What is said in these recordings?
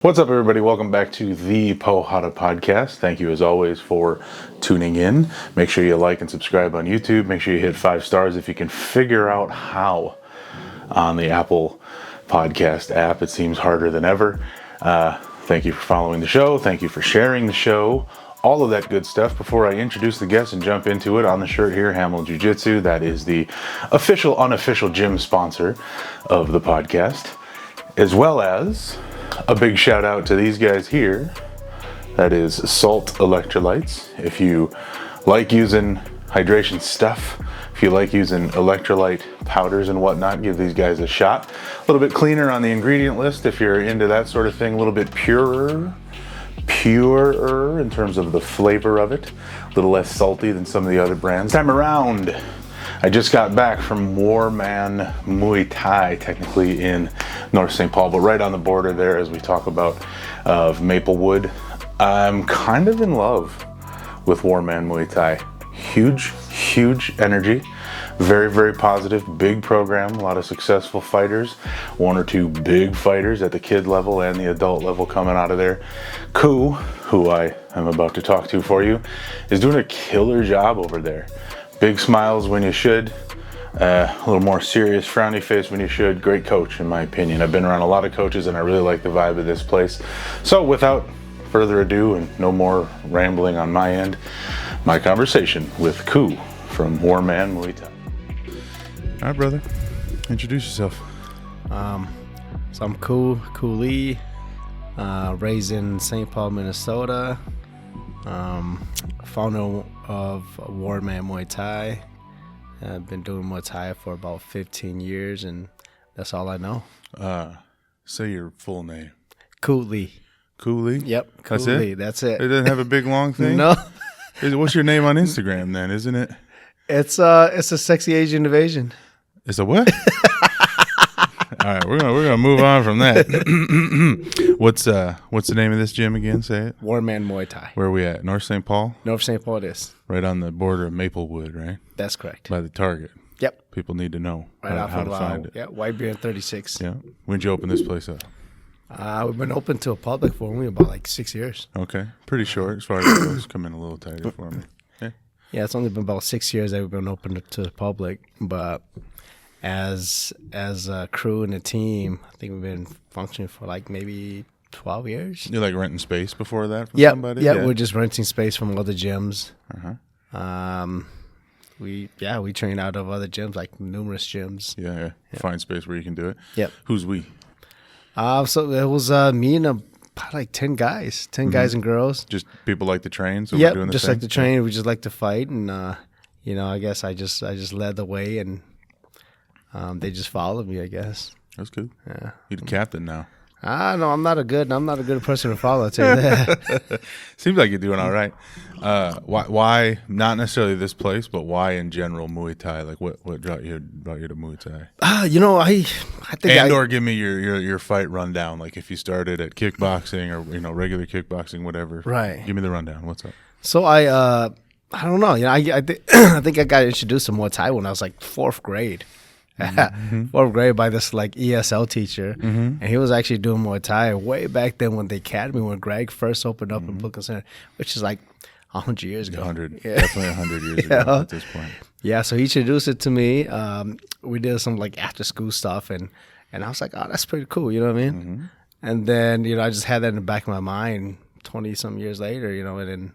What's up, everybody? Welcome back to the Pohada Podcast. Thank you, as always, for tuning in. Make sure you like and subscribe on YouTube. Make sure you hit 5 stars if you can figure out how on the Apple Podcast app. It seems harder than ever. Thank you for following the show. Thank you for sharing the show. All of that good stuff. Before I introduce the guest and jump into it, on the shirt here, Hamel Jiu-Jitsu. That is the official, unofficial gym sponsor of the podcast, as well as a big shout out to these guys here. That is Salt Electrolytes. If you like using hydration stuff, if you like using electrolyte powders and whatnot, give these guys a shot. A little bit cleaner on the ingredient list if you're into that sort of thing. A little bit purer in terms of the flavor of it. A little less salty than some of the other brands. Time around, I just got back from Warman Muay Thai, technically in North St. Paul, but right on the border there, as we talk about, of Maplewood. I'm kind of in love with Warman Muay Thai. Huge energy. Very, very positive, big program, a lot of successful fighters, 1 or 2 big fighters at the kid level and the adult level coming out of there. Coup, who I am about to talk to for you, is doing a killer job over there. Big smiles when you should, a little more serious frowny face when you should. Great coach, in my opinion. I've been around a lot of coaches and I really like the vibe of this place. So without further ado and no more rambling on my end, my conversation with Coup from Warman Muay Thai. All right, brother, introduce yourself. So I'm Coup Lee, raised in St. Paul, Minnesota. Founder of Warman Muay Thai. I've been doing Muay Thai for about 15 years, and that's all I know. Say your full name. Coup Lee. Coup Lee? Yep, Coup That's Lee. it? That's it. It doesn't have a big long thing? No. What's your name on Instagram then, isn't it? It's a sexy Asian invasion. It's a what? All right, we're gonna move on from that. What's the name of this gym again? Say it. Warman Muay Thai. Where are we at? North St. Paul? North St. Paul it is. Right on the border of Maplewood, right? That's correct. By the Target. Yep. People need to know Right off how of to find it. Yeah, White Beer 36. Yeah. When'd you open this place up? We've been open to a public for only about like 6 years. Okay. Pretty short as far as it goes. Come in a little tighter for me. Yeah. Yeah, it's only been about 6 years that we've been open to the public, but as a crew and a team, I think we've been functioning for like maybe 12 years. You like renting space before that from Yep, somebody? yeah, we're just renting space from other gyms. Uh-huh. We train out of other gyms, like numerous gyms. Yeah. Find space where you can do it. Yep. Who's we? So it was me and about like 10 guys, 10 guys and girls. Just people like to train, so Yep, we're doing the just same? like to train. We just like to fight, and I guess I just led the way, and they just followed me, I guess. That's good. Yeah. You're the captain now. No, I'm not a good person to follow, I'll tell you that. Seems like you're doing all right. Why not necessarily this place, but why in general Muay Thai? Like what brought you to Muay Thai? I think Or give me your fight rundown. Like if you started at kickboxing or regular kickboxing, whatever. Right. Give me the rundown. What's up? So I don't know. I think I got introduced to Muay Thai when I was like 4th grade. Mm-hmm. 4th grade by this like ESL teacher, and he was actually doing Muay Thai way back then when the academy, when Greg first opened up in Brooklyn Center, which is like 100 years ago. Definitely 100 years ago at this point. Yeah, so he introduced it to me. We did some like after school stuff, and I was like, oh, that's pretty cool. You know what I mean? And then I just had that in the back of my mind 20 some years later. And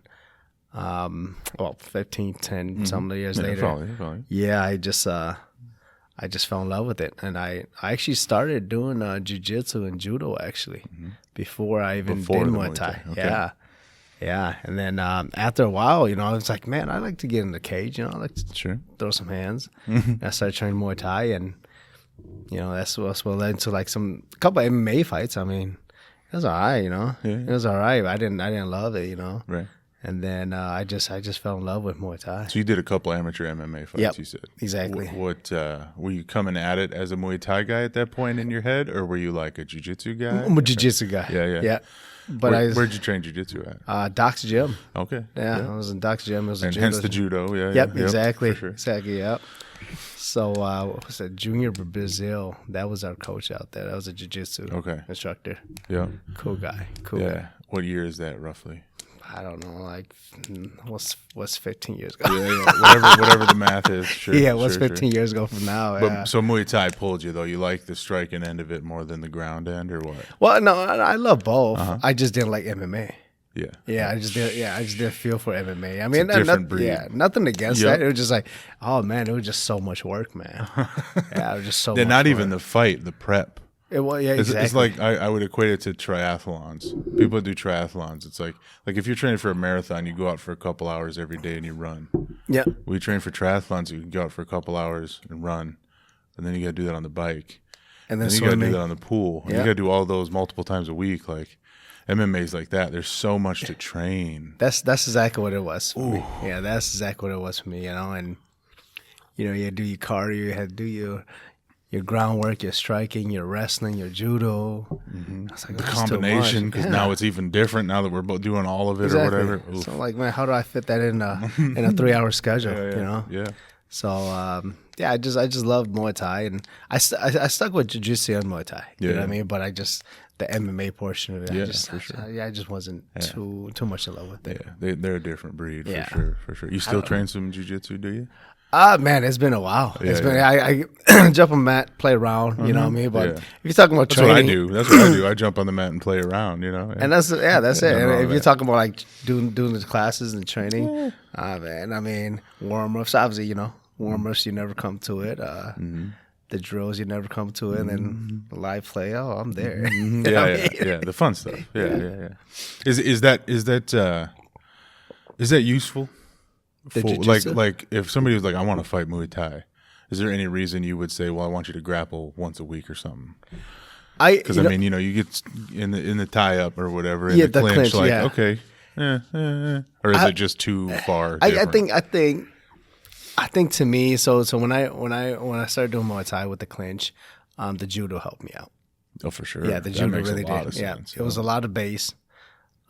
then 15, 10 some years later. Follow you. Yeah, I just fell in love with it, and I actually started doing jiu-jitsu and judo actually before I even did Muay Thai. Okay. Yeah, and then after a while, I was like, man, I like to get in the cage. I like to throw some hands. And I started training Muay Thai, and that's what led into like a couple of MMA fights. I mean, it was all right. It was all right. I didn't love it. Right. And then I just fell in love with Muay Thai. So you did a couple amateur MMA fights, Yep, you said. Exactly. What were you coming at it as a Muay Thai guy at that point in your head, or were you like a jiu-jitsu guy? I'm a jiu-jitsu guy. Yeah. But where'd you train jiu-jitsu at? Doc's Gym. Okay. Yeah, I was in Doc's Gym. It was and hence the judo. Yep, exactly. For sure. Exactly, yep. So what was it? Junior Brazil. That was our coach out there. That was a jiu-jitsu instructor. Yeah. Cool guy. Cool guy. What year is that roughly? I don't know, like what's 15 years ago? Whatever the math is. Sure. Yeah, what's 15 years ago from now? But so Muay Thai pulled you though. You like the striking end of it more than the ground end, or what? Well, no, I love both. I just didn't like MMA. Yeah. Yeah, I just didn't feel for MMA. I mean, breed. Nothing against that. It was just like, oh man, it was just so much work, man. Yeah, it was just so. They're much not work. Even the fight, the prep. Exactly. It's like I would equate it to triathlons. People that do triathlons. It's like if you're training for a marathon, you go out for a couple hours every day and you run. Yeah. We train for triathlons. You can go out for a couple hours and run, and then you got to do that on the bike, and then you got to do that on the pool. And you got to do all those multiple times a week. Like MMA's like that. There's so much to train. That's exactly what it was for me. Yeah, that's exactly what it was for me. And you had to do your cardio. You had to do your groundwork, your striking, your wrestling, your judo. I was like, the combination, because now it's even different now that we're both doing all of it or whatever. So I'm like, man, how do I fit that in a 3-hour schedule? Yeah. So I just loved Muay Thai, and I stuck with jiu-jitsu and Muay Thai. You know what I mean? But the MMA portion of it, I just wasn't too much in love with it. Yeah, they're a different breed for sure. You still train some jiu-jitsu, do you? Man, it's been a while. I jump on the mat, play around, you know what I mean? But if you're talking about training, that's what I do. I jump on the mat and play around, you know. And that's it. And if you're talking about like doing the classes and training, man, I mean, warm-ups, obviously, warm-ups, you never come to it. The drills, you never come to it, and then live play, I'm there. Yeah, the fun stuff. Yeah. Is that useful? Like if somebody was like, I want to fight Muay Thai, is there any reason you would say, well, I want you to grapple once a week or something? Because you get in the tie up or whatever, in the clinch, like okay, or is it just too far? I think to me, so when I started doing Muay Thai with the clinch, the judo helped me out. Oh, for sure. Yeah, the judo really did. Yeah, it was a lot of base.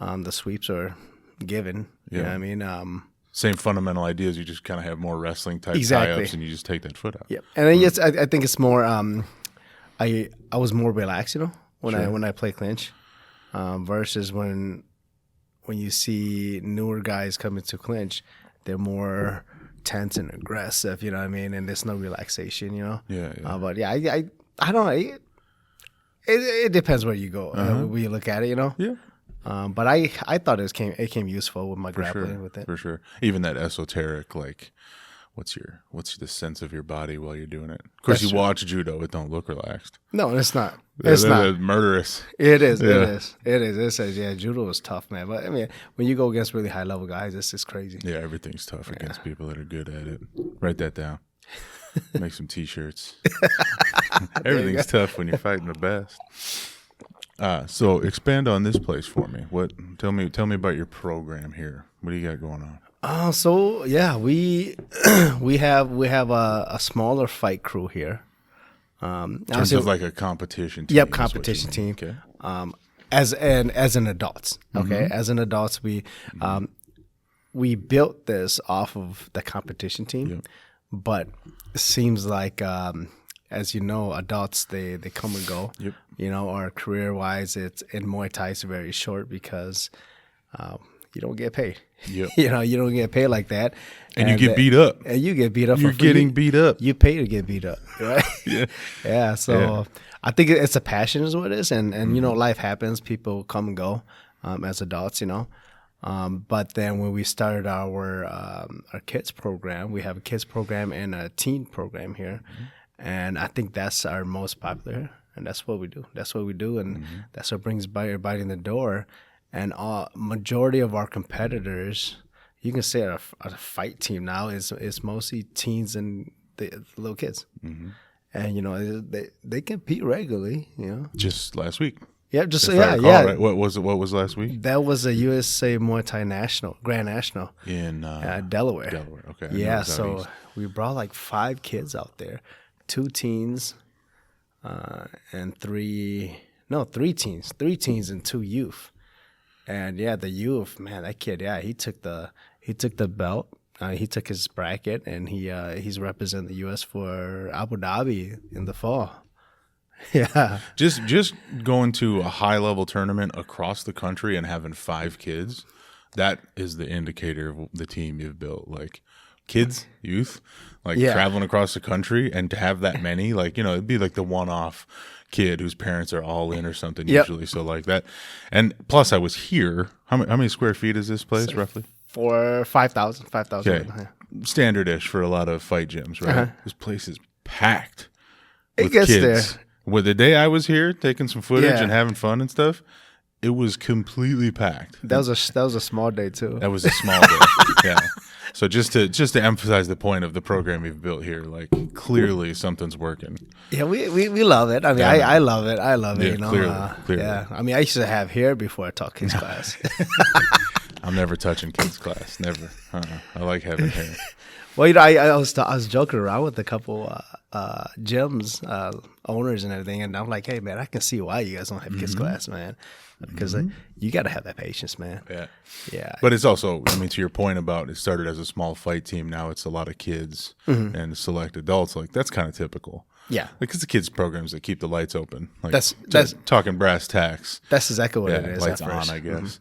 The sweeps are given. You know what I mean? Same fundamental ideas. You just kind of have more wrestling type tie-ups, and you just take that foot out. Yeah, and then, I think it's more. I was more relaxed, when I play clinch, versus when you see newer guys come into clinch, they're more tense and aggressive. You know what I mean? And there's no relaxation. Yeah. But I don't know. It depends where you go, where you look at it. Yeah. But I thought it came useful with my grappling with it. For sure. Even that esoteric, like, what's the sense of your body while you're doing it? Of course, you watch judo, it don't look relaxed. No, it's not. It's not murderous. It is. It is. It says, judo is tough, man. But I mean, when you go against really high level guys, it's just crazy. Yeah, everything's tough against people that are good at it. Write that down. Make some t-shirts. Everything's tough when you're fighting the best. So expand on this place for me. Tell me about your program here. What do you got going on? We have a smaller fight crew here. In terms of like a competition team. Yep, competition team. Okay. As an adults. Okay. As an adults, we built this off of the competition team, but it seems like as you know, adults they come and go. Yep. Our career-wise, it's in Muay Thai is very short because you don't get paid. Yep. You don't get paid like that. And you get beat up. And you get beat up. You're getting beat up. You pay to get beat up, right? Yeah. So I think it's a passion is what it is. And life happens. People come and go as adults, But then when we started our kids program, we have a kids program and a teen program here. And I think that's our most popular, and that's what we do. And that's what brings everybody in the door. And majority of our competitors, you can say our fight team now is mostly teens and the little kids. And they compete regularly. Just last week. Yeah, Right. What was last week? That was a USA Muay Thai Grand National in Delaware. Delaware, okay. Yeah, so we brought like 5 kids out there. 2 teens, and 3 teens and 2 youth. And the youth, man, that kid, he took the belt he took his bracket, and he's representing the U.S. for Abu Dhabi in the fall. Yeah. Just going to a high level tournament across the country and having 5 kids, that is the indicator of the team you've built. Like kids, youth, like traveling across the country, and to have that many, like, it'd be like the one-off kid whose parents are all in or something usually. So like that. And plus I was here. How many square feet is this place roughly? For 5,000. Okay. Standard-ish for a lot of fight gyms, right? This place is packed with gets kids. there. Well, the day I was here taking some footage and having fun and stuff, it was completely packed. That was a small day too. That was a small day. Yeah. So just to emphasize the point of the program we've built here, like clearly something's working. Yeah, we love it. I mean, I love it. I love it. Clearly. Yeah. I mean, I used to have hair before I taught kids class. I'm never touching kids class. Never. I like having hair. Well, I was joking around with a couple gyms owners and everything, and I'm like, hey man, I can see why you guys don't have kids class, man, because you got to have that patience, man. Yeah. But it's also, I mean, to your point about it started as a small fight team, now it's a lot of kids and select adults. Like that's kind of typical. Yeah, like it's the kids programs that keep the lights open. Like that's talking brass tacks. That's exactly what it is. Lights on, I guess.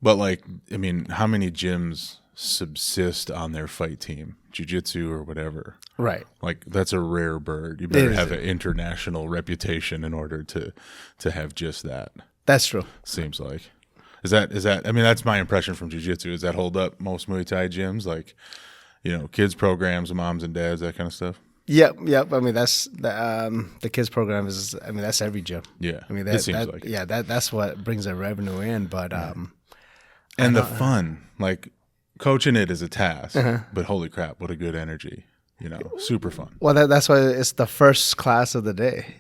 But like, I mean, how many gyms subsist on their fight team, jiu-jitsu or whatever? Right. Like that's a rare bird. You better have an international reputation in order to have just that. That's true. Seems like. Is that I mean, that's my impression from jiu-jitsu. Does that hold up most Muay Thai gyms? Like, kids programs, moms and dads, that kind of stuff? Yep. I mean, that's the kids program is. I mean, that's every gym. Yeah. I mean, it seems like it. Yeah, that's what brings the revenue in. But and the fun, like coaching it is a task, but holy crap, what a good energy! Super fun. Well, that's why it's the first class of the day.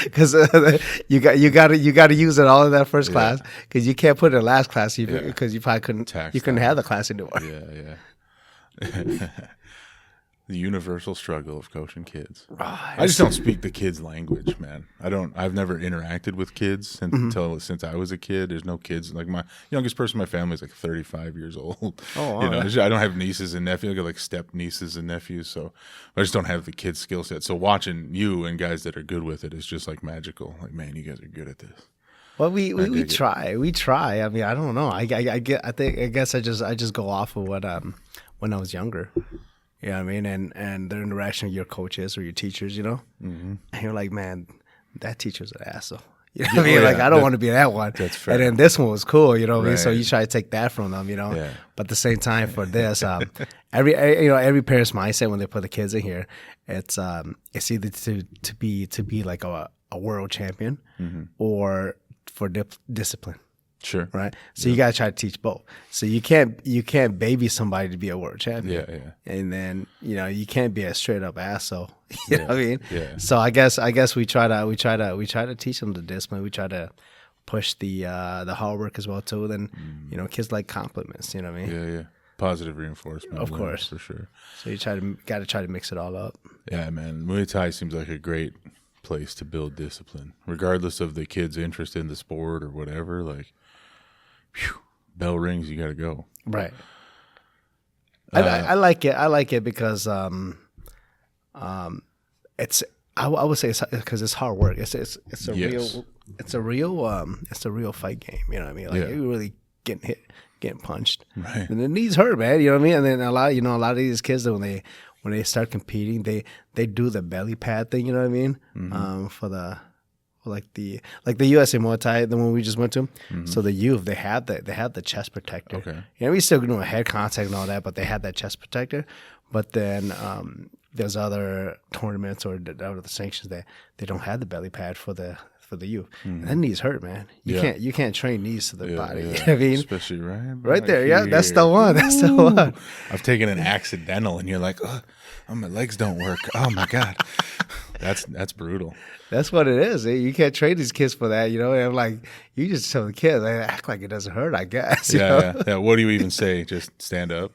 Because you got to use it all in that first class, because you can't put it in last class because you probably couldn't have the class anymore. Yeah. The universal struggle of coaching kids. I just don't speak the kids' language, man. I've never interacted with kids since I was a kid. There's no kids. Like my youngest person in my family is like 35 years old. Oh, wow. I don't have nieces and nephews. I got like step nieces and nephews, so I just don't have the kids' skill set. So watching you and guys that are good with it is just like magical. Like, man, you guys are good at this. Well, we try. I mean, I don't know. I guess I just go off of what when I was younger. You know what I mean? And their interaction with your coaches or your teachers, And you're like, man, that teacher's an asshole. You know what I mean? Like, I don't want to be that one. That's fair. And then this one was cool, you know what I mean? So you try to take that from them, Yeah. But at the same time, for this, every parent's mindset when they put the kids in here, it's either to be like a world champion or for discipline. Sure. Right. So you gotta try to teach both. So you can't baby somebody to be a world champion. Yeah. And then you can't be a straight up asshole. You know what I mean? Yeah. So I guess we try to teach them the discipline. We try to push the hard work as well too. Then kids like compliments. You know what I mean? Yeah. Positive reinforcement. Of course, for sure. So you gotta try to mix it all up. Yeah, man. Muay Thai seems like a great place to build discipline, regardless of the kid's interest in the sport or whatever. Like. Whew, bell rings, you got to go. Right. I like it. I like it because it's. I would say it's because it's hard work. It's a real fight game. You know what I mean? Like you're really getting hit, getting punched, right? And the knees hurt, man. You know what I mean? And then a lot of these kids when they start competing, they do the belly pad thing. You know what I mean? For the USA Muay Thai, the one we just went to. So the youth, they have the chest protector. Okay. We still doing head contact and all that, but they had that chest protector. But then there's other tournaments or the sanctions that they don't have the belly pad for the youth. And that knees hurt, man. You can't train knees to the body. You know what I mean? Especially right there. Yeah, that's the one. That's the one. I've taken an accidental, and you're like, oh, my legs don't work. Oh my god. That's brutal. That's what it is. You can't train these kids for that, And I'm like, you just tell the kids, they act like it doesn't hurt, I guess. Yeah. What do you even say? Just stand up?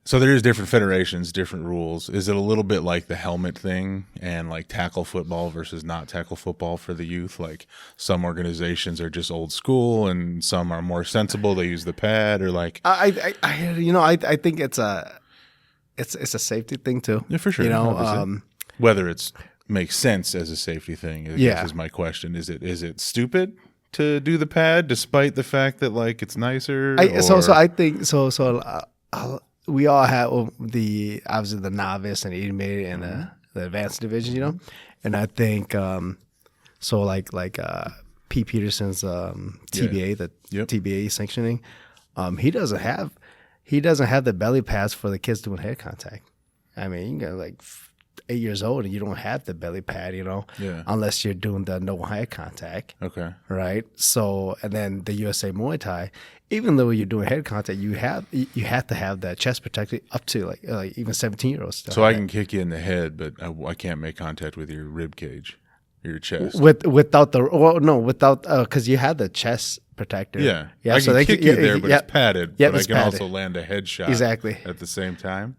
So there is different federations, different rules. Is it a little bit like the helmet thing and like tackle football versus not tackle football for the youth? Like some organizations are just old school and some are more sensible. They use the pad or like. I think it's a safety thing too. Yeah, for sure. You know, whether it's makes sense as a safety thing, I guess is my question. Is it stupid to do the pad despite the fact that like it's nicer? So I think so. We all have obviously the novice and intermediate and the advanced division, you know, and I think so like P. Peterson's TBA, the TBA sanctioning, he doesn't have the belly pads for the kids doing head contact. I mean, you got like 8 years old and you don't have the belly pad, you know, unless you're doing the no head contact. Okay. Right. So, and then the USA Muay Thai, even though you're doing head contact, you have to have that chest protected up to like even 17-year-olds. So I can kick you in the head, but I can't make contact with your rib cage, your chest. Without because you have the chest protector. Yeah. Yeah. I can kick you there, but it's padded. Yep, but it's I can padded. also land a headshot Exactly. at the same time.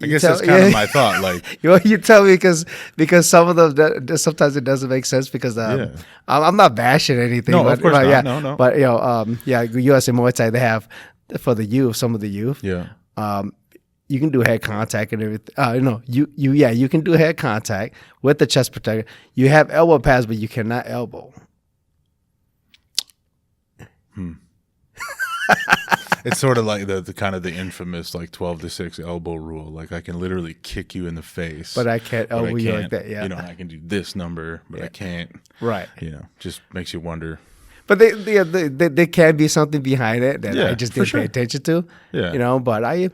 I guess that's kind of my thought. Like you tell me because some of them sometimes it doesn't make sense because I'm not bashing anything. No, but, of course not. Yeah, no. But USA Muay Thai, they have for the youth, some of the youth. Yeah. You can do head contact and everything. You can do head contact with the chest protector. You have elbow pads, but you cannot elbow. It's sort of like the kind of the infamous like 12-6 elbow rule. Like I can literally kick you in the face, but I can't elbow you like that. Yeah, you know, I can do this number, but I can't. Right. You know, just makes you wonder. But there can be something behind it that I just didn't pay attention to. Yeah. You know, but I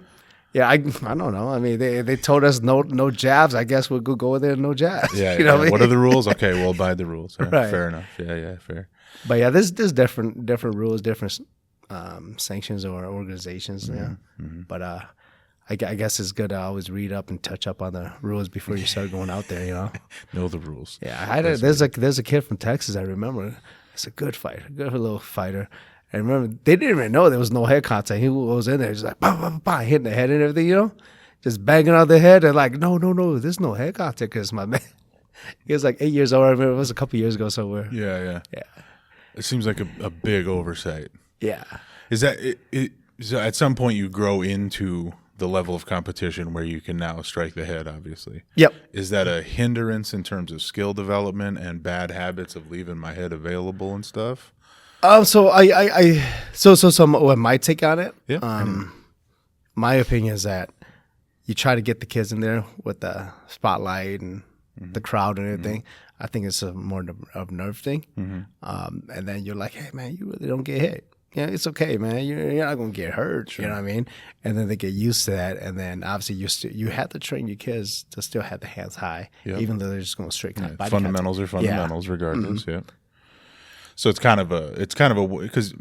don't know. I mean, they told us no jabs. I guess we'll go there no jabs. Yeah. You know what I mean? What are the rules? Okay, we'll abide the rules. Yeah, right. Fair enough. Yeah, fair. But yeah, there's different rules, different sanctions or organizations. Mm-hmm. Yeah. Mm-hmm. But I guess it's good to always read up and touch up on the rules before you start going out there. You know. Know the rules. Yeah. There's a kid from Texas I remember. It's a good fighter, good little fighter. I remember they didn't even know there was no head contact. He was in there just like bah, bah, bah, hitting the head and everything, you know, just banging on the head. And like, no, there's no head contact because my man, he was like 8 years old. I remember it was a couple years ago somewhere. Yeah. It seems like a big oversight. Yeah. Is that it? So at some point you grow into the level of competition where you can now strike the head, obviously. Yep. Is that a hindrance in terms of skill development and bad habits of leaving my head available and stuff? So what my take on it? Yeah. My opinion is that you try to get the kids in there with the spotlight and the crowd and everything. Mm-hmm. I think it's a more of a nerve thing. Mm-hmm. And then you're like, hey man, you really don't get hit. Yeah, it's okay, man. You're not gonna get hurt. Sure. You know what I mean? And then they get used to that, and then obviously you have to train your kids to still have the hands high, even though they're just going straight. Fundamentals are fundamentals, regardless. Mm-hmm. Yeah. So it's kind of a because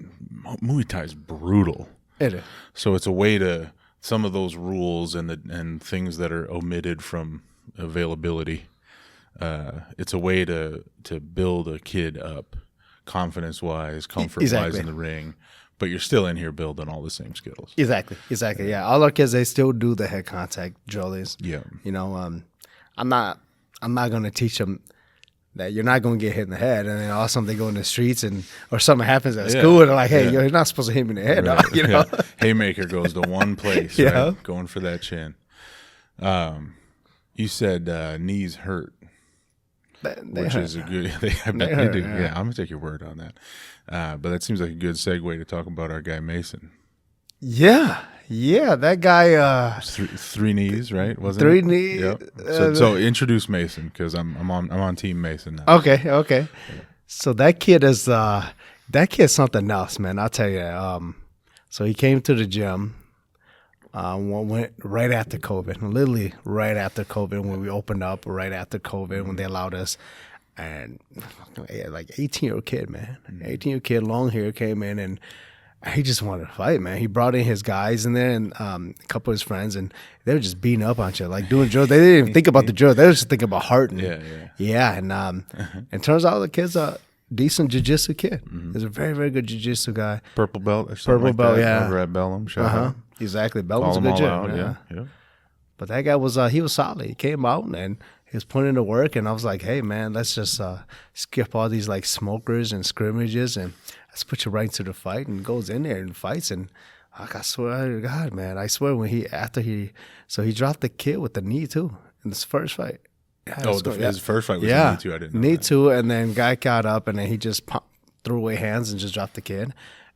Muay Thai is brutal. It is. So it's a way to some of those rules and things that are omitted from availability. It's a way to build a kid up, confidence wise, comfort wise in the ring. But you're still in here building all the same skills. Exactly. Yeah, all our kids, they still do the head contact drills. Yeah. You know, I'm not going to teach them that you're not going to get hit in the head, and then all of a sudden they go in the streets or something happens at school, and they're like, hey, you're not supposed to hit me in the head. Right. You know? Yeah. Haymaker goes to one place, right? Going for that chin. You said knees hurt. Which is a good. I bet they do. Yeah, I'm gonna take your word on that. But that seems like a good segue to talk about our guy Mason. Yeah, that guy. Three knees, right? Wasn't three it? knees? Yep. So introduce Mason because I'm on Team Mason now. Okay. So that kid is something else, man. I'll tell you. So he came to the gym. Went right after COVID, literally right after COVID when we opened up, right after COVID when they allowed us, and like 18-year-old kid, man, 18-year-old kid, long hair, came in and he just wanted to fight, man. He brought in his guys in there and a couple of his friends, and they were just beating up on each other, like doing drills. They didn't even think about the drill; they were just thinking about heart. And, and it turns out the kid's a decent jiu-jitsu kid. He's a very, very good jiu-jitsu guy. Purple belt or something Purple like belt, that. yeah. Over at Bellum. Shout out. Exactly. Belton's a good gym. Yeah. But that guy was he was solid. He came out and he was putting in the work, and I was like, hey man, let's just skip all these like smokers and scrimmages and let's put you right into the fight. And goes in there and fights, and I swear to God, man, I swear when he dropped the kid with the knee too in this first fight. Yeah, his first fight was a knee too. I didn't know knee that. too, and then guy got up and then he just threw away hands and just dropped the kid.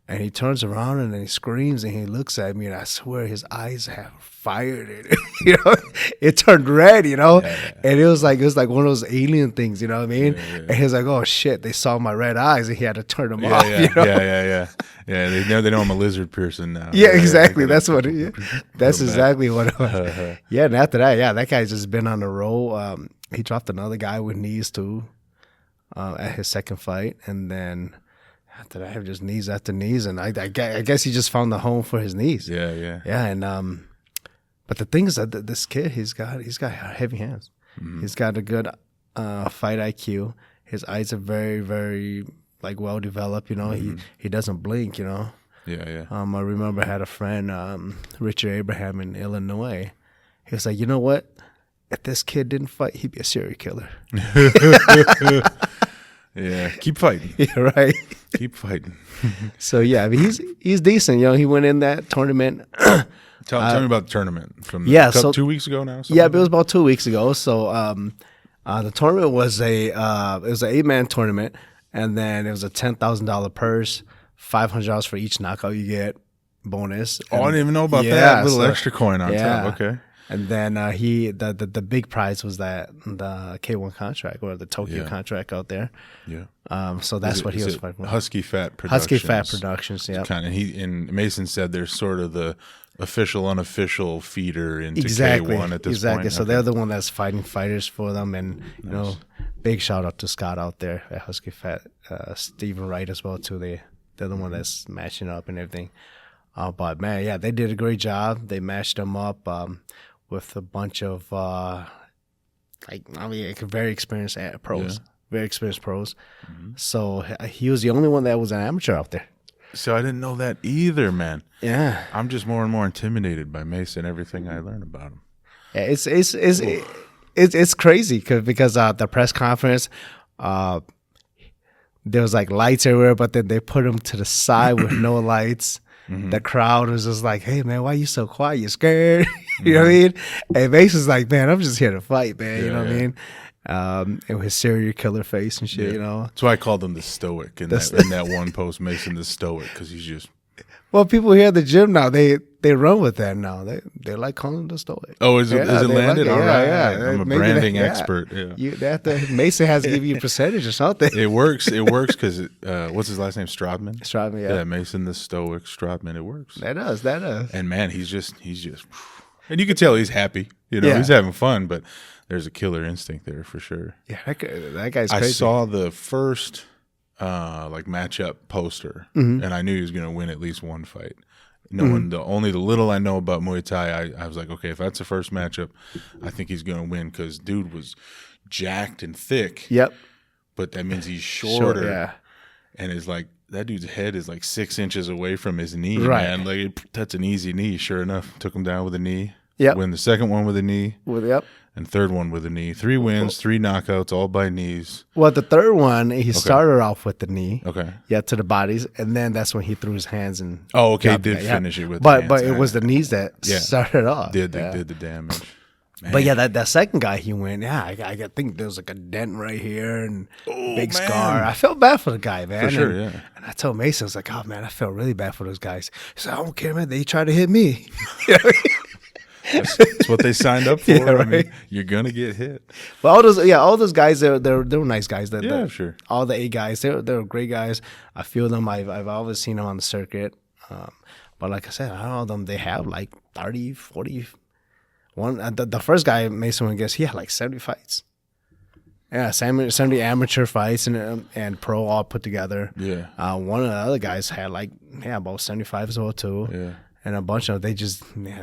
And he turns around and then he screams and he looks at me, and I swear his eyes have fire in it. It turned red, and it was like one of those alien things, you know what I mean? Yeah. And he was like, "Oh shit!" They saw my red eyes, and he had to turn them off. Yeah. They know I'm a lizard person now. Yeah, exactly. That's what. That's exactly what it was. Yeah, and after that, that guy's just been on the roll. He dropped another guy with knees too, at his second fight, and then. After that, I have just knees after knees, and I guess he just found the home for his knees. Yeah. And but the thing is that this kid, he's got heavy hands. Mm-hmm. He's got a good fight IQ. His eyes are very, very like well developed. Mm-hmm. He doesn't blink. Yeah. I remember I had a friend, Richard Abraham in Illinois. He was like, you know what? If this kid didn't fight, he'd be a serial killer. Yeah, keep fighting. Yeah, right. Keep fighting. So yeah, I mean, he's decent. He went in that tournament. Tell me about the tournament from 2 weeks ago now. Yeah, but it was about 2 weeks ago. So the tournament was it was an 8-man tournament, and then it was a $10,000 purse, $500 for each knockout you get, bonus. I didn't even know about that little extra coin on top. Okay. And then the big prize was the K1 contract or the Tokyo contract out there. Yeah. So that's what he was fighting for. Husky Fat Productions. Husky Fat Productions. Yeah. Kind of. And Mason said they're sort of the official, unofficial feeder into K1 at this point. Exactly. So they're the one that's fighting fighters for them, and big shout out to Scott out there at Husky Fat, Stephen Wright as well too. They're the one that's matching up and everything. But man, yeah, they did a great job. They matched them up. With a bunch of very experienced pros, very experienced pros. Mm-hmm. So he was the only one that was an amateur out there. So I didn't know that either, man. Yeah, I'm just more and more intimidated by Mason. Everything I learn about him. Yeah, it's crazy because the press conference, there was like lights everywhere, but then they put him to the side with no lights. Mm-hmm. The crowd was just like, "Hey man, why you so quiet? You scared?" You know what I mean? And Mason's like, "Man, I'm just here to fight, man." You know what I mean? And his serial killer face and shit. That's why I called him the Stoic in that one post. Mason the Stoic, because he's just. Well, people here at the gym now, they run with that now. They like calling him the Stoic. Oh, is it landed? Like it. All right. Yeah. I'm a branding expert. Yeah. Mason has to give you a percentage or something. It works because what's his last name? Strodman. Strodman, yeah. Yeah, Mason the Stoic Strodman. It works. That does. And man, he's just, and you can tell he's happy. He's having fun, but there's a killer instinct there for sure. Yeah, that guy's crazy. I saw the first matchup poster, and I knew he was going to win at least one fight. Knowing only the little I know about Muay Thai, I was like, okay, if that's the first matchup, I think he's going to win because dude was jacked and thick. Yep. But that means he's shorter. Yeah. And it's like that dude's head is like 6 inches away from his knee. Right. Man. Like that's an easy knee. Sure enough, took him down with a knee. Yep. Win the second one with a knee. And third one with a knee. 3 wins, 3 knockouts, all by knees. Well, the third one, he started off with the knee. Okay. Yeah, to the bodies. And then that's when he threw his hands and. Oh, okay. He did finish it with the hands. But it was the knees that started off. Did the damage. Man. But yeah, that second guy he went, I think there was like a dent right here and big scar. I felt bad for the guy, man. For sure, and I told Mason, I was like, oh man, I felt really bad for those guys. He said, I don't care, man. They tried to hit me. You know what I mean? That's what they signed up for. Right? I mean, you're gonna get hit. But all those guys, they were nice guys. Sure. All the 8 guys, they're great guys. I feel them. I've always seen them on the circuit. But like I said, I don't know them. They have like 30, 40. The first guy, Mason, I guess he had like 70 fights. Yeah, 70 amateur fights and pro all put together. Yeah. One of the other guys had about 75 as well too. Yeah. And a bunch of they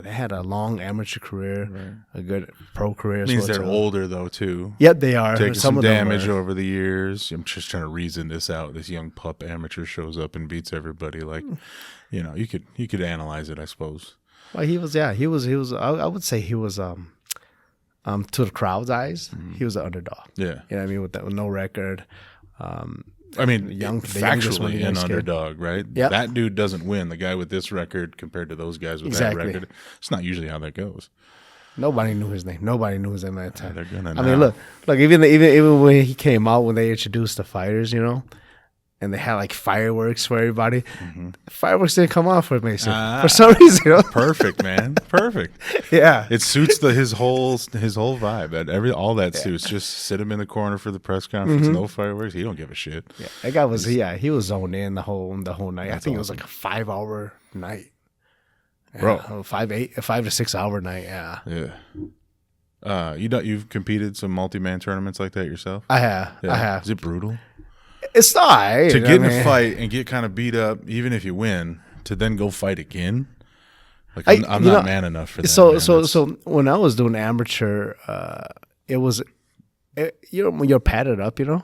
had a long amateur career, a good pro career. It means they're older though too. Yep, they are. Taking some damage over the years. I'm just trying to reason this out. This young pup amateur shows up and beats everybody. Like, you could analyze it, I suppose. Well, he was. I would say he was. To the crowd's eyes, he was an underdog. Yeah, you know what I mean, with no record. I mean, factually an underdog, right? Yep. That dude doesn't win. The guy with this record compared to those guys with that record, it's not usually how that goes. Nobody knew his name. Nobody knew his name at that time. They're gonna. I mean, look. Even when he came out, when they introduced the fighters, you know, and they had like fireworks for everybody. Fireworks didn't come off for Mason for some reason. You know? Perfect, man. Perfect. Yeah, it suits his whole vibe. All that suits. Just sit him in the corner for the press conference. No fireworks. He don't give a shit. Yeah, that guy was. He was zoned in the whole night. I think it was like a 5-hour night. Bro, 5 to 6 hour night. Yeah. Yeah. You've competed some multi-man tournaments like that yourself? I have. Yeah. I have. Is it brutal? It's not right, to get in a fight and get kind of beat up, even if you win, to then go fight again. Like I'm not man enough for that. So when I was doing amateur, it was, when you're padded up, you know.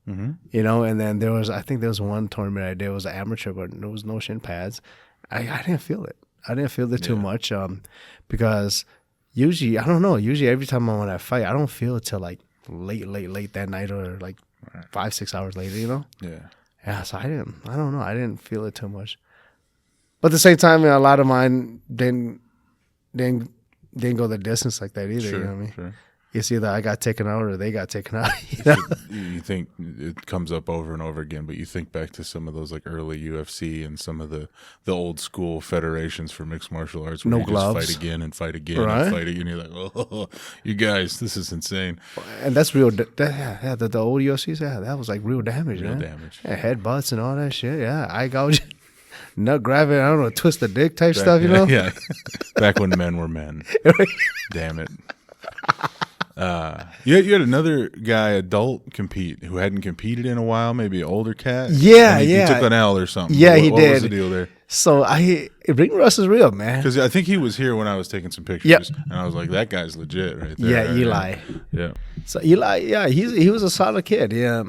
You know, and then I think there was one tournament I did. It was an amateur, but there was no shin pads. I didn't feel it. I didn't feel it too much because usually, I don't know, every time I want to fight, I don't feel it till like late that night or like 5-6 hours later, you know? Yeah, so I don't know. I didn't feel it too much. But at the same time, a lot of mine didn't go the distance like that either, you know what I mean? Sure. It's either I got taken out or they got taken out. You know? You think it comes up over and over again, but you think back to some of those like early UFC and some of the old school federations for mixed martial arts where no you gloves. just fight again and fight again and fight again. You're like, oh, you guys, this is insane. And that's real. The old UFCs, that was like real damage, Real man. damage. Yeah, headbutts and all that shit. Yeah, eye gouge, nut grabbing. I don't know, twist the dick type stuff. You know. Yeah. Back when men were men. Damn it. You had another guy, adult, compete who hadn't competed in a while, maybe an older cat. Yeah, he took an L or something. Yeah, he did. What was the deal there? So ring rust is real, man. Because I think he was here when I was taking some pictures, and I was like, that guy's legit right there. Yeah, Eli. Yeah. So Eli, he was a solid kid. Yeah.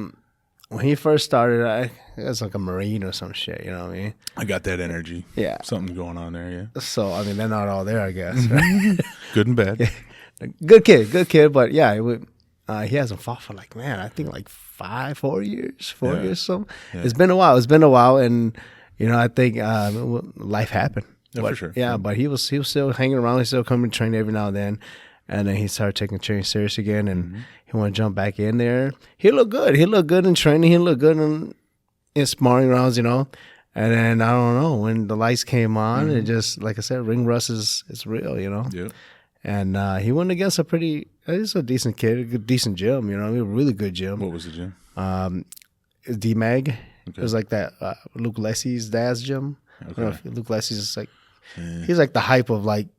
When he first started, he was like a Marine or some shit, you know what I mean? I got that energy. Yeah. Something's going on there, yeah. So, I mean, they're not all there, I guess. Right? Good and bad. Good kid, but yeah, he hasn't fought for like, man, I think like 4 years, something. Yeah. It's been a while, and you know, I think life happened. Yeah, for sure. Yeah, but he was still hanging around. He still coming to train every now and then, and then he started taking training serious again, and he wanted to jump back in there. He looked good. He looked good in training. He looked good in sparring rounds, you know. And then I don't know, when the lights came on, it just, like I said, ring rust is real, you know. Yeah. And he went against he's a decent kid, a decent gym, you know, a really good gym. What was the gym? D-Mag. Okay. It was like that Luke Leslie's dad's gym. Okay. I don't know if Luke Leslie's is like, he's like the hype of like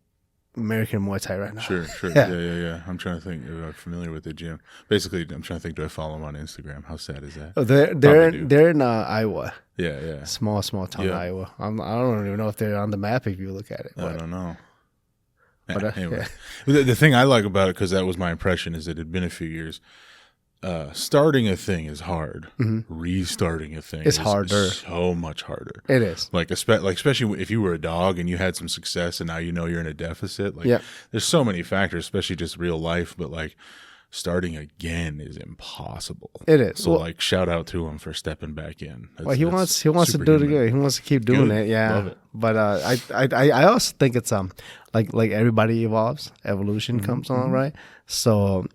American Muay Thai right now. Sure. Yeah. I'm trying to think if I'm familiar with the gym. Basically, I'm trying to think, do I follow him on Instagram? How sad is that? Oh, they're in Iowa. Yeah. Small town Iowa. I don't even know if they're on the map if you look at it. I don't know. But, anyway, the thing I like about it, because that was my impression, is it had been a few years. Starting a thing is hard. Restarting a thing is harder. So much harder. It is. Like especially if you were a dog and you had some success and now you know you're in a deficit. Like there's so many factors, especially just real life. But like starting again is impossible. It is. So like shout out to him for stepping back in. He wants to do it again. He wants to keep doing it. Yeah. Love it. But I also think it's like everybody evolves. Evolution comes on, right? So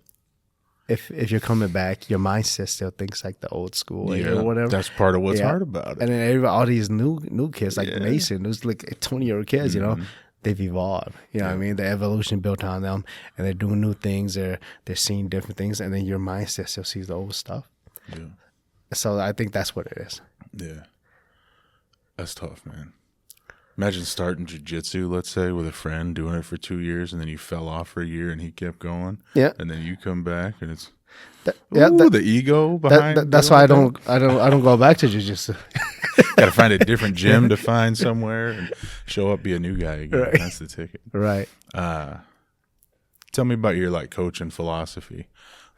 if you're coming back, your mindset still thinks like the old school or whatever. That's part of what's hard about it. And then all these new kids like Mason, who's like 20-year-old kids, you know, they've evolved. You know what I mean? The evolution built on them, and they're doing new things. They're seeing different things, and then your mindset still sees the old stuff. Yeah. So I think that's what it is. Yeah. That's tough, man. Imagine starting jiu-jitsu, let's say, with a friend, doing it for 2 years, and then you fell off for a year and he kept going. Yeah. And then you come back and it's the ego behind that's why I don't go back to jiu-jitsu. Gotta find a different gym to find somewhere and show up, be a new guy again. Right. That's the ticket. Right. Tell me about your like coaching philosophy.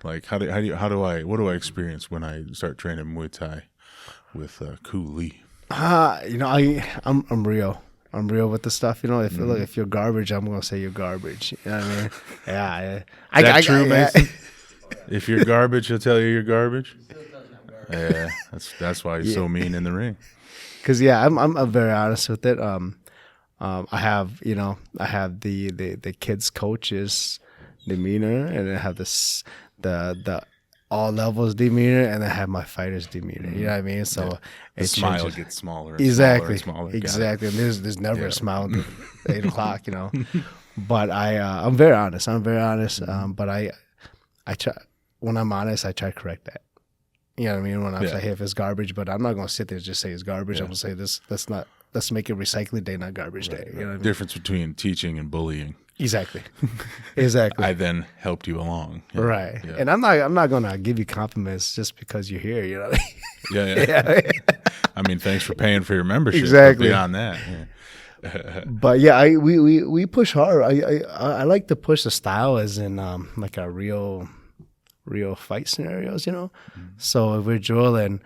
Like what do I experience when I start training Muay Thai with Coup? You know, I'm real. I'm real with the stuff. You know, if you're garbage, I'm gonna say you're garbage. You know what I mean? Yeah. Is that true, Mason? If you're garbage, he'll tell you you're garbage. Yeah, that's why he's so mean in the ring. Because I'm very honest with it. I have the kids coach's demeanor, and I have the all levels demeanor, and I have my fighter's demeanor. You know what I mean? So the smile gets smaller. And exactly, smaller and smaller. Exactly. And there's never a smile at 8 o'clock. You know, but I'm very honest. But I try, when I'm honest, I try to correct that. You know what I mean? When I say, hey, if it's garbage, but I'm not going to sit there and just say it's garbage. I'm going to say let's make it recycling day, not garbage day. You know what I mean? Difference between teaching and bullying. Exactly. I then helped you along. Yeah. Right. Yeah. And I'm not going to give you compliments just because you're here, you know? Yeah. I mean, thanks for paying for your membership. Exactly. Beyond that. Yeah. But yeah, we push hard. I like to push the style as in like a real fight scenarios, you know. So if we're drilling,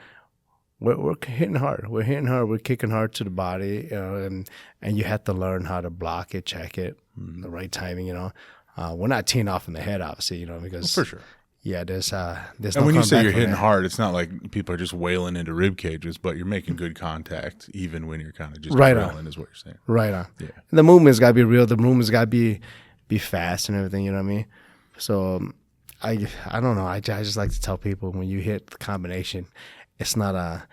we're hitting hard. We're hitting hard. We're kicking hard to the body, you know, and you have to learn how to block it, check it, the right timing, you know. We're not teeing off in the head, obviously, you know, because for sure. Yeah, there's and no when you say you're hitting that. hard, it's not like people are just wailing into rib cages, but you're making good contact even when you're kind of just right drilling, on. is what you're saying. Right on. Yeah. And the movement's got to be real. The movement's got to be fast and everything. You know what I mean? So I don't know. I just like to tell people when you hit the combination, it's not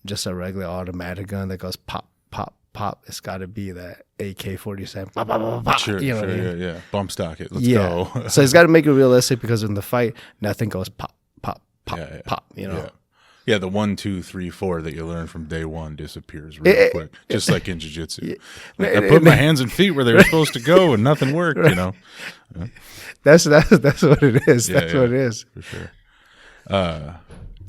just a regular automatic gun that goes pop, pop, pop. It's got to be that AK-47. Pop, pop, pop, pop. Sure, you know what I mean? Yeah. Bump stock it. Let's go. So it's got to make it realistic because in the fight, nothing goes pop, pop, pop, pop. You know. Yeah, the 1, 2, 3, 4 that you learn from day one disappears real quick, just like in jiu-jitsu. Like I put my hands and feet where they were supposed to go, and nothing worked. Right. You know. Yeah. That's what it is. That's what it is for sure. Tell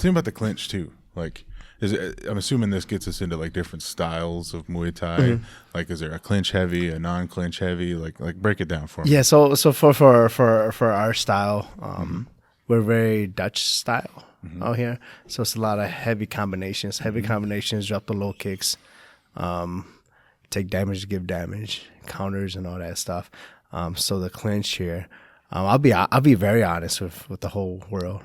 me about the clinch too. Like, I'm assuming this gets us into like different styles of Muay Thai. Mm-hmm. Like, is there a clinch heavy, a non-clinch heavy? Like break it down for me. Yeah. So for our style, we're very Dutch style out here. So it's a lot of heavy combinations. Heavy combinations, drop the low kicks, take damage to give damage, counters and all that stuff. So the clinch here, I'll be very honest with the whole world.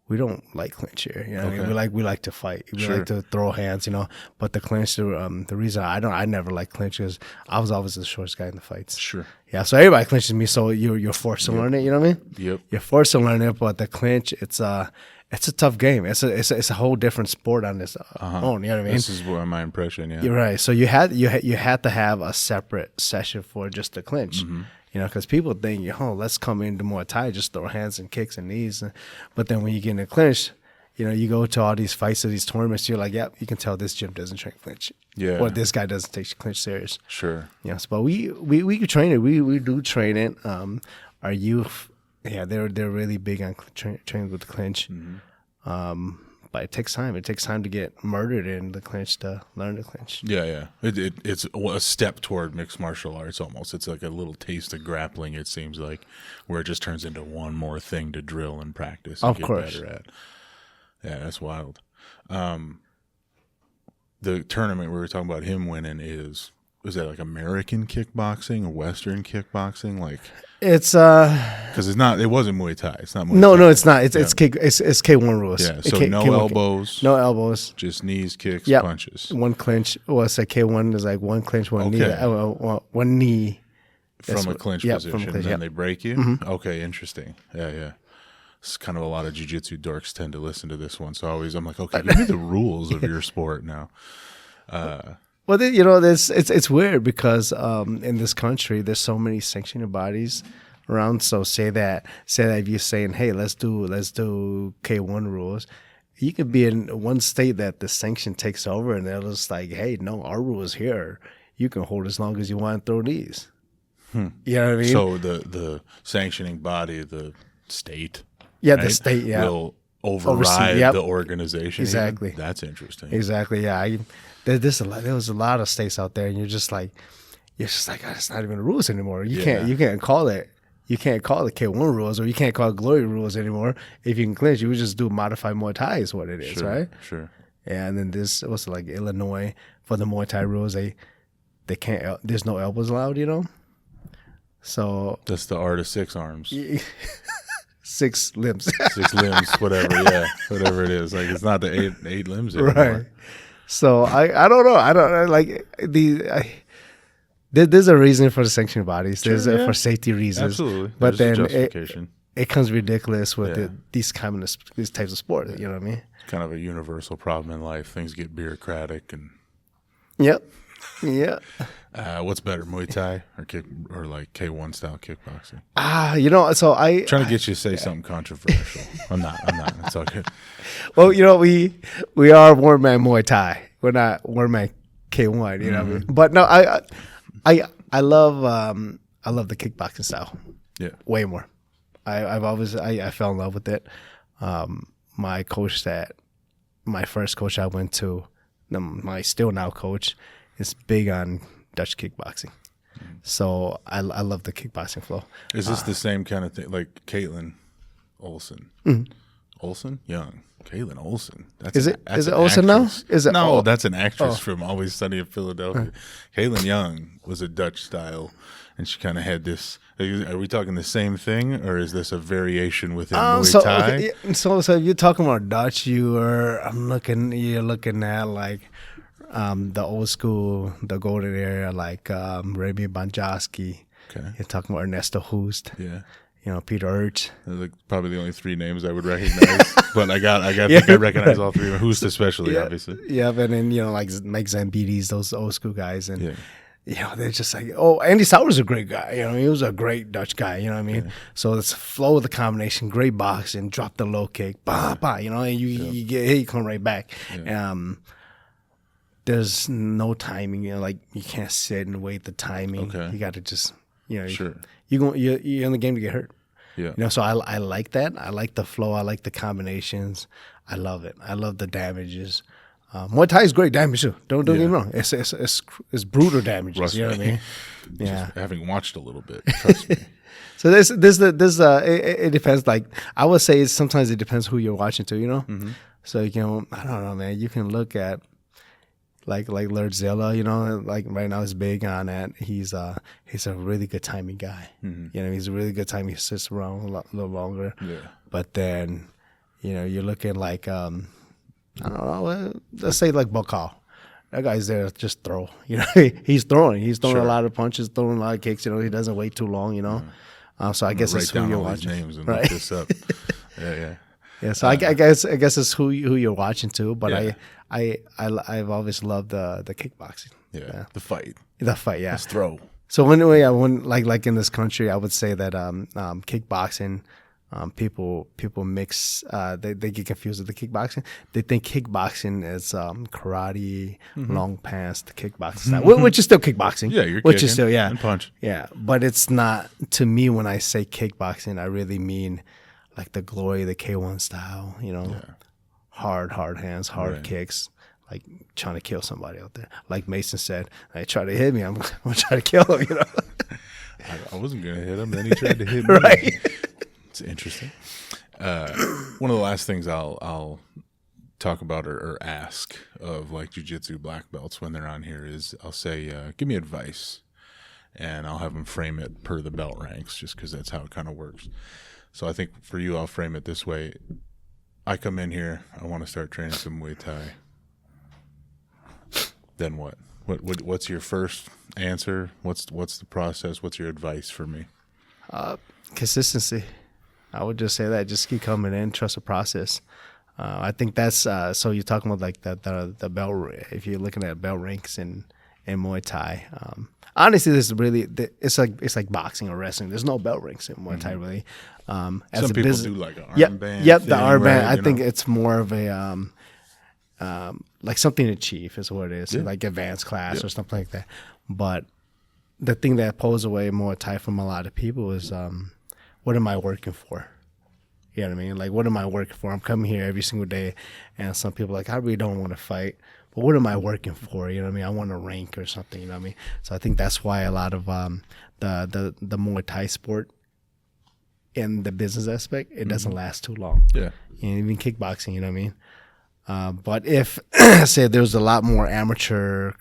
We don't like clinch here. You know what I mean? We like to fight. We like to throw hands, you know. But the clinch, the reason I never like clinch is I was always the shortest guy in the fights. Sure. Yeah. So everybody clinches me. So you're forced to learn it. You know what I mean? Yep. You're forced to learn it. But the clinch, it's a tough game. It's a whole different sport on its own. You know what I mean? This is my impression. Yeah. You're right. So you had to have a separate session for just the clinch. You know, because people think, let's come into Muay Thai, just throw hands and kicks and knees. But then when you get in a clinch, you know, you go to all these fights or these tournaments, you're like, yep, you can tell this gym doesn't train clinch. Yeah. Or this guy doesn't take clinch serious. Sure. Yes, but we train it. We do train it. Our youth, they're really big on training with the clinch. But it takes time. It takes time to get murdered in the clinch to learn the clinch. Yeah. It's a step toward mixed martial arts almost. It's like a little taste of grappling, it seems like, where it just turns into one more thing to drill and practice and get better at. Yeah, that's wild. The tournament we were talking about him winning is that like American kickboxing or Western kickboxing? Like it's because it wasn't Muay Thai. It's not Muay Thai. No, it's not. It's K1 rules. Yeah, so no elbows. No elbows. Just knees, kicks, yep. punches. One clinch. Well, it's like K1 is like one clinch, one knee. One knee. From a clinch position. From a clinch, then they break you? Mm-hmm. Okay, interesting. Yeah. It's kind of a lot of jiu-jitsu dorks tend to listen to this one. So I'm like, okay, give me the rules of your sport now. Well, you know, it's weird because in this country there's so many sanctioning bodies around. So say that if you're saying, hey, let's do K1 rules, you could be in one state that the sanction takes over, and they're just like, hey, no, our rule is here. You can hold as long as you want and throw knees. You know what I mean? So the sanctioning body, the state, right? The state, will override the organization. Exactly. Even? That's interesting. Exactly. Yeah. There was a lot of states out there, and you're just like, it's not even the rules anymore. You can't call it K1 rules, or you can't call it glory rules anymore. If you can clinch, you would just do modified Muay Thai is what it is, right? Sure. Yeah, and then this was like Illinois for the Muay Thai rules. they can't. There's no elbows allowed, you know. So that's the art of 6 arms. 6 limbs. 6 limbs, whatever. Yeah, whatever it is. Like it's not the eight limbs anymore. Right. So I don't know. I don't like there's a reason for the sanctioning bodies. There's for safety reasons. Absolutely. But there's then it comes ridiculous with these types of sport. You know what I mean? It's kind of a universal problem in life. Things get bureaucratic and. Yep. Yeah. What's better, Muay Thai or like K1 style kickboxing? You know, so trying to get you to say something controversial. I'm not. It's all good. Well, you know, we are Warman Muay Thai. We're not Warman K1. You know what I mean? But no, I love the kickboxing style. Yeah, way more. I've always I fell in love with it. My first coach I went to, my still now coach, is big on Dutch kickboxing. So I love the kickboxing flow. Is this the same kind of thing like Caitlin Olsen? Olsen? Young. Caitlin Olsen. Is it Olsen now? Is it? No, that's an actress from Always Sunny in Philadelphia. Caitlin Young was a Dutch style, and she kind of had this. Are we talking the same thing, or is this a variation within Muay Thai? Okay. So if you're talking about Dutch, you're looking at like the old school, the golden era, like Remy Bonjasky. Okay. You're talking about Ernesto Hoost. Yeah. You know, Peter Urch. Like probably the only 3 names I would recognize, but I think I recognize all 3. Hoost especially, obviously. Yeah, and then like Mike Zambides, those old school guys, and you know they're just like, Andy Sauer's a great guy. You know, he was a great Dutch guy. You know what I mean? Yeah. So it's flow of the combination, great boxing, drop the low kick, bah bah. You know, and you get hit, you come right back. Yeah. There's no timing. You know, like you can't sit and wait the timing. Okay. You got to just, you know, sure. You're in the game to get hurt. Yeah. You know, so I like that. I like the flow. I like the combinations. I love it. I love the damages. Muay Thai is great damage too. Don't get me wrong. It's brutal damages. You know what I mean? Yeah. Just having watched a little bit, trust me. So it depends. Like I would say, sometimes it depends who you're watching to. You know. Mm-hmm. So I don't know, man. You can look at. Like Lerdzilla, you know, like right now he's big on that. He's a really good timing guy. Mm-hmm. You know, he's a really good timing. He sits around a little longer. Yeah. But then, you know, you're looking like I don't know, let's say like Bokal. That guy's there to just throw. You know, he's throwing. He's throwing a lot of punches, throwing a lot of kicks. You know, he doesn't wait too long. You know, so I guess it's who you're watching. Names and look this up. Yeah. Yeah, so I guess it's who you're watching too, but I've always loved the kickboxing. Yeah, the fight. Yeah. Let's throw. So anyway, like in this country, I would say that kickboxing, people mix. They get confused with the kickboxing. They think kickboxing is karate, long pants, the kickboxing style, which is still kickboxing. Yeah, you're which kicking is still and punch. Yeah, but it's not. To me, when I say kickboxing, I really mean like the glory, the K1 style, you know, hard hands, hard kicks, like trying to kill somebody out there. Like Mason said, "They try to hit me, I'm gonna try to kill him." You know, I wasn't gonna hit him, then he tried to hit me. Right. It's interesting. One of the last things I'll talk about or ask of like jiu-jitsu black belts when they're on here is I'll say, "Give me advice," and I'll have them frame it per the belt ranks, just because that's how it kind of works. So I think for you, I'll frame it this way. I come in here, I want to start training some Muay Thai. Then what? What's your first answer? What's the process? What's your advice for me? Consistency. I would just say that. Just keep coming in, trust the process. I think that's so you're talking about like the belt. If you're looking at belt ranks in Muay Thai, honestly, this is really it's like boxing or wrestling. There's no belt ranks in Muay Thai really. Some people do like an armband. Yep, the armband. Right, I think it's more of a like something to achieve is what it is, like advanced class or something like that. But the thing that pulls away Muay Thai from a lot of people is what am I working for? You know what I mean? Like, what am I working for? I'm coming here every single day, and some people are like, I really don't want to fight. But what am I working for? You know what I mean? I want to rank or something. You know what I mean? So I think that's why a lot of the Muay Thai sport in the business aspect, it doesn't last too long. Yeah. And even kickboxing, you know what I mean? But if, say, there's a lot more amateur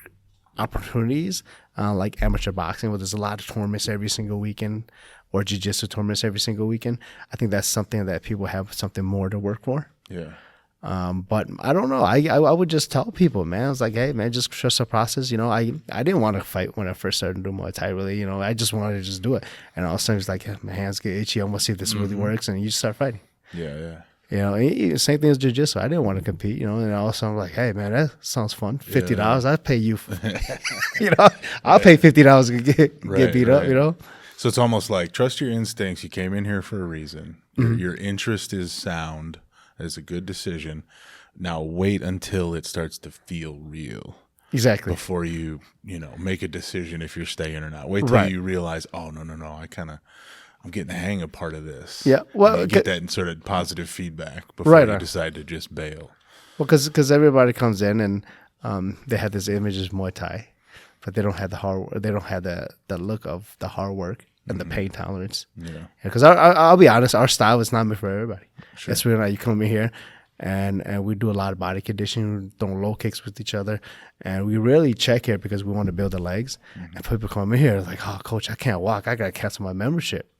opportunities, like amateur boxing, where there's a lot of tournaments every single weekend, or jiu-jitsu tournaments every single weekend. I think that's something that people have something more to work for. Yeah. But I don't know. I would just tell people, man. I was like, hey, man, just trust the process. I didn't want to fight when I first started doing Muay Thai, really. I just wanted to just do it. And all of a sudden, it's like, my hands get itchy. I want to see if this really works. And you just start fighting. Yeah. Same thing as jiu-jitsu. I didn't want to compete, and all of a sudden I'm like, hey, man, that sounds fun. $50, I'll pay you. I'll pay $50 to get beat up, So it's almost like trust your instincts. You came in here for a reason. Your interest is sound. It's a good decision. Now wait until it starts to feel real. Exactly. Before you make a decision if you're staying or not. Wait till you realize, oh, no, I'm getting the hang of part of this. Yeah, well, you get that sort of positive feedback before you decide to just bail. Well, because everybody comes in and they have this image of Muay Thai, but they don't have the look of the hard work and the pain tolerance. Yeah. Because I'll be honest, our style is not meant for everybody. Sure. That's really not. You come in here, and we do a lot of body conditioning, throwing low kicks with each other, and we really check here because we want to build the legs. And people come in here like, oh, coach, I can't walk. I gotta cancel my membership.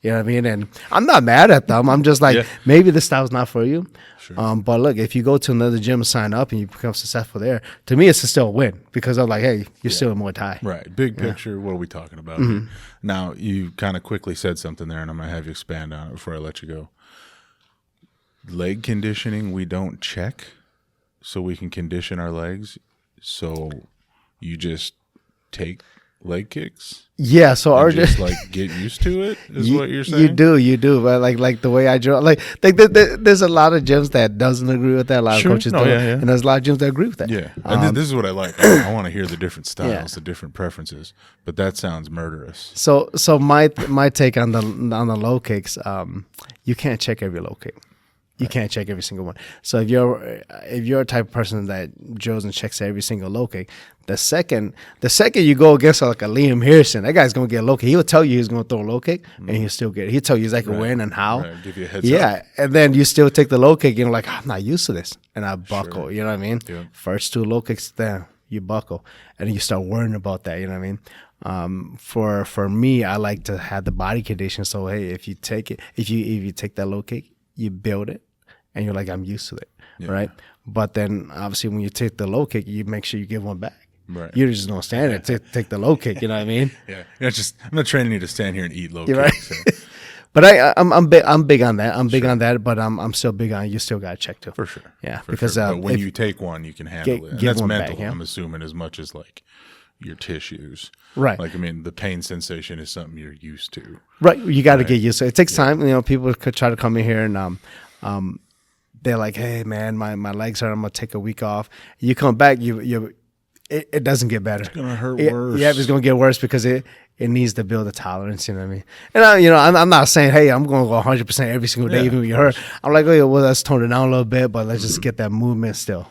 You know what I mean? And I'm not mad at them. I'm just like, maybe this style's not for you. Sure. But look, if you go to another gym and sign up and you become successful there, to me, it's still a win because I'm like, hey, you're still in Muay Thai. Right. Big picture, what are we talking about? Now, you kind of quickly said something there, and I'm going to have you expand on it before I let you go. Leg conditioning, we don't check so we can condition our legs. So you just take leg kicks? Yeah, so our just like get used to it is what you're saying. You do, but like the way I draw, like there's a lot of gyms that doesn't agree with that. A lot of coaches don't, and there's a lot of gyms that agree with that. Yeah, and this is what I like. I want to hear the different styles, the different preferences, but that sounds murderous. So my take on the low kicks, you can't check every low kick. You can't check every single one. So if you're a type of person that drills and checks every single low kick, the second you go against like a Liam Harrison, that guy's gonna get a low kick. He'll tell you he's gonna throw a low kick, and he'll still get it. He'll tell you exactly when and how. Right. Give you a heads up. And then you still take the low kick, and you're like, I'm not used to this, and I buckle. Sure. You know what I mean? Yeah. First two low kicks, then you buckle, and then you start worrying about that. You know what I mean? For me, I like to have the body condition. So hey, if you take it, if you take that low kick, you build it. And you're like, I'm used to it, right? But then, obviously, when you take the low kick, you make sure you give one back. Right. You just don't stand there. Take the low kick. You know what I mean? Yeah. I'm not training you to stand here and eat low kicks. Right. So. But I'm big on that. I'm big on that. But I'm still big on you still got to check too. For sure. Yeah. For because sure. But when you take one, you can handle it. And that's mental. Back, I'm assuming as much as like your tissues. Right. Like the pain sensation is something you're used to. Right. You got to get used to it. It takes time. People could try to come in here and they're like, hey man, my legs hurt. I'm gonna take a week off. You come back, it doesn't get better. It's gonna hurt worse. Yeah, it's gonna get worse because it needs to build a tolerance. You know what I mean? And I'm not saying, hey, I'm gonna go 100% every single day, even when you're hurt. I'm like, oh, well, let's tone it down a little bit, but let's just get that movement still.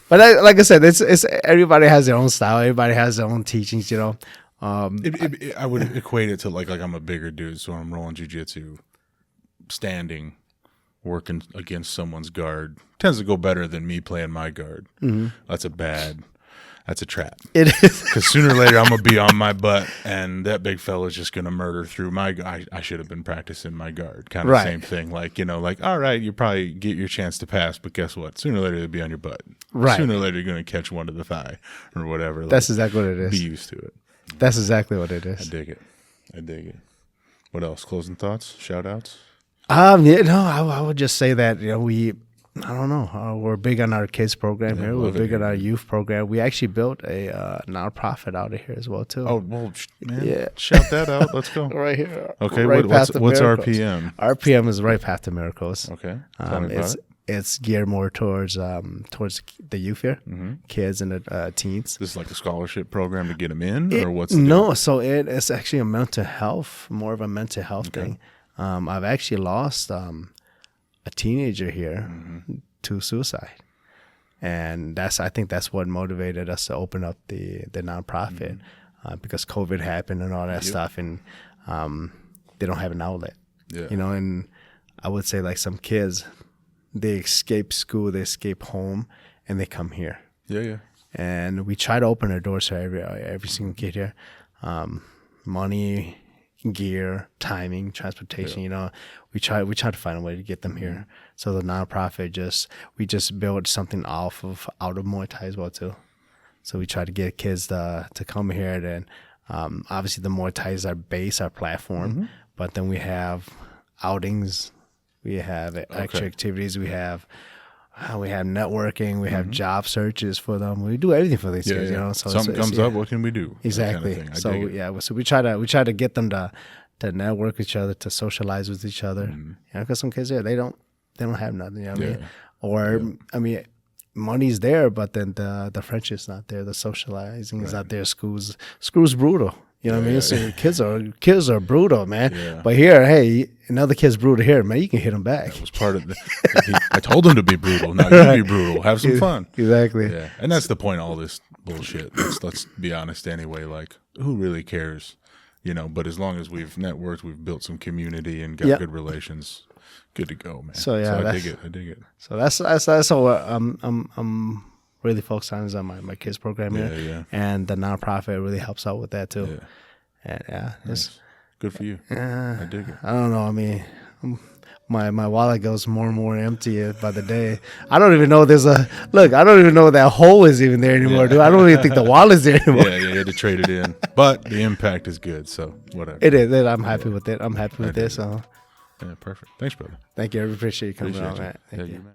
But like I said, it's everybody has their own style. Everybody has their own teachings. I would equate it to like I'm a bigger dude, so I'm rolling jiu-jitsu, standing. Working against someone's guard tends to go better than me playing my guard. Mm-hmm. That's a trap. It is. Because sooner or later I'm going to be on my butt and that big fella's just going to murder through my guard. I should have been practicing my guard. Kind of same thing. Like, all right, you probably get your chance to pass, but guess what? Sooner or later they'll be on your butt. Right. Sooner or later you're going to catch one to the thigh or whatever. That's exactly what it is. Be used to it. That's exactly what it is. I dig it. What else? Closing thoughts? Shout outs? I would just say that we're big on our kids program here. We're big on our youth program. We actually built a nonprofit out of here as well too. Oh well, man! Shout that out. Let's go right here. Okay, right what's RPM? RPM is Right Path to Miracles. Okay, tell me about it. It's geared more towards the youth here, kids and the teens. This is like a scholarship program to get them in, or what's so it's actually a mental health, more of a mental health thing. I've actually lost a teenager here to suicide, and I think that's what motivated us to open up the nonprofit because COVID happened and all that stuff, and they don't have an outlet. Yeah. And I would say like some kids, they escape school, they escape home, and they come here. Yeah. and we try to open our doors to every single kid here. Money, gear, timing, transportation. We try to find a way to get them here. So the nonprofit we just built something out of Muay Thai as well too. So we try to get kids to come here. Then obviously the Muay Thai is our base, our platform. But then we have outings, we have extra activities, we have networking, we have job searches for them. We do everything for these kids. So something comes up, what can we do? Exactly. Kind of so so we try to get them to network with each other, to socialize with each other. Because some kids they don't have nothing. What I mean? Or I mean, money's there, but then the friendship's not there. The socializing is not there. School's brutal. What I mean? So kids are brutal, man. Yeah. But here, hey, another kid's brutal here, man. You can hit them back. That was part of I told him to be brutal. Now you be brutal. Have some fun. Exactly. Yeah, and that's the point of all this bullshit. Let's be honest anyway. Like, who really cares? But as long as we've networked, we've built some community and got good relations, good to go, man. So I dig it. So that's all I'm really focused on is on my kids program here. Yeah. And the nonprofit really helps out with that too. Yeah. And it's good for you. I dig it. I don't know. I mean, my wallet goes more and more empty by the day. I don't even know I don't even know that hole is even there anymore, dude. I don't even think the wallet's there anymore. Yeah, you had to trade it in. But the impact is good, so whatever. It is. I'm happy with it. I'm happy with this. So. Yeah, perfect. Thanks, brother. Thank you. I appreciate you coming on, man. Thank you. Man.